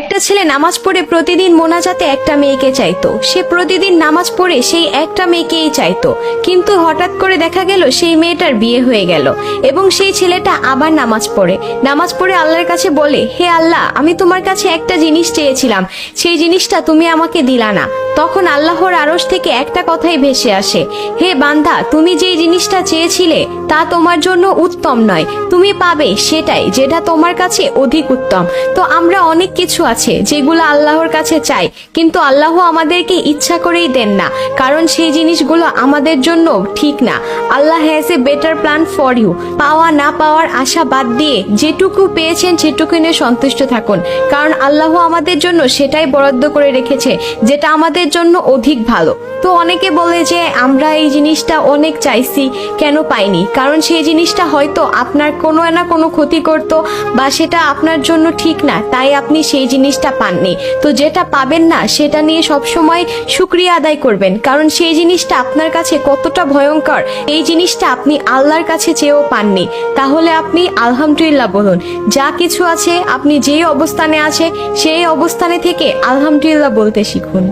একটা ছেলে নামাজ পড়ে প্রতিদিন মোনাজাতে একটা মেয়েকে চাইতো। সে প্রতিদিন নামাজ পড়ে সেই একটা মেয়েকেই চাইতো, কিন্তু হঠাৎ করে দেখা গেল সেই মেয়েটার বিয়ে হয়ে গেল এবং সেই ছেলেটা আবার নামাজ পড়ে আল্লাহর কাছে বলে, হে আল্লাহ, আমি তোমার কাছে একটা জিনিস চেয়েছিলাম, সেই জিনিসটা তুমি আমাকে দিলা না। তখন আল্লাহর আরশ থেকে একটা কথাই ভেসে আসে, হে বান্দা, তুমি যেই জিনিসটা চেয়েছিলে তা তোমার জন্য উত্তম নয়, তুমি পাবে সেটাই যেটা তোমার কাছে অধিক উত্তম। তো আমরা অনেক কিছু আছে যেগুলো আল্লাহর কাছে চাই, কিন্তু আল্লাহ আমাদেরকে ইচ্ছা করেই দেন না, কারণ সেই জিনিসগুলো আমাদের জন্য ঠিক না। Allah has a better plan for you. পাওয়া না পাওয়ার আশা বাদ দিয়ে যেটুকু পেয়েছেন সেটুকু নিয়ে সন্তুষ্ট থাকুন, কারণ আল্লাহ আমাদের জন্য সেটাই বরাদ্দ করে রেখেছে যেটা আমাদের জন্য অধিক ভালো। তো অনেকে বলে যে আমরা এই জিনিসটা অনেক চাইছি, কেন পাইনি? কারণ সেই জিনিসটা হয়তো আপনার কোনো না কোনো ক্ষতি করত, বা সেটা আপনার জন্য ঠিক না, তাই আপনি সেই জিনিসটা পাননি। তো যেটা পাবেন না সেটা নিয়ে সবসময় শুকরিয়া আদায় করবেন, কারণ সেই জিনিসটা আপনার কাছে কতটা ভয়ঙ্কর এই জিনিসটা আপনি আল্লাহর কাছে চেয়েও পাননি। তাহলে আপনি আলহামদুলিল্লাহ বলুন। যা কিছু আছে, আপনি যেই অবস্থানে আছে সেই অবস্থানে থেকে আলহামদুলিল্লাহ বলতে শিখুন।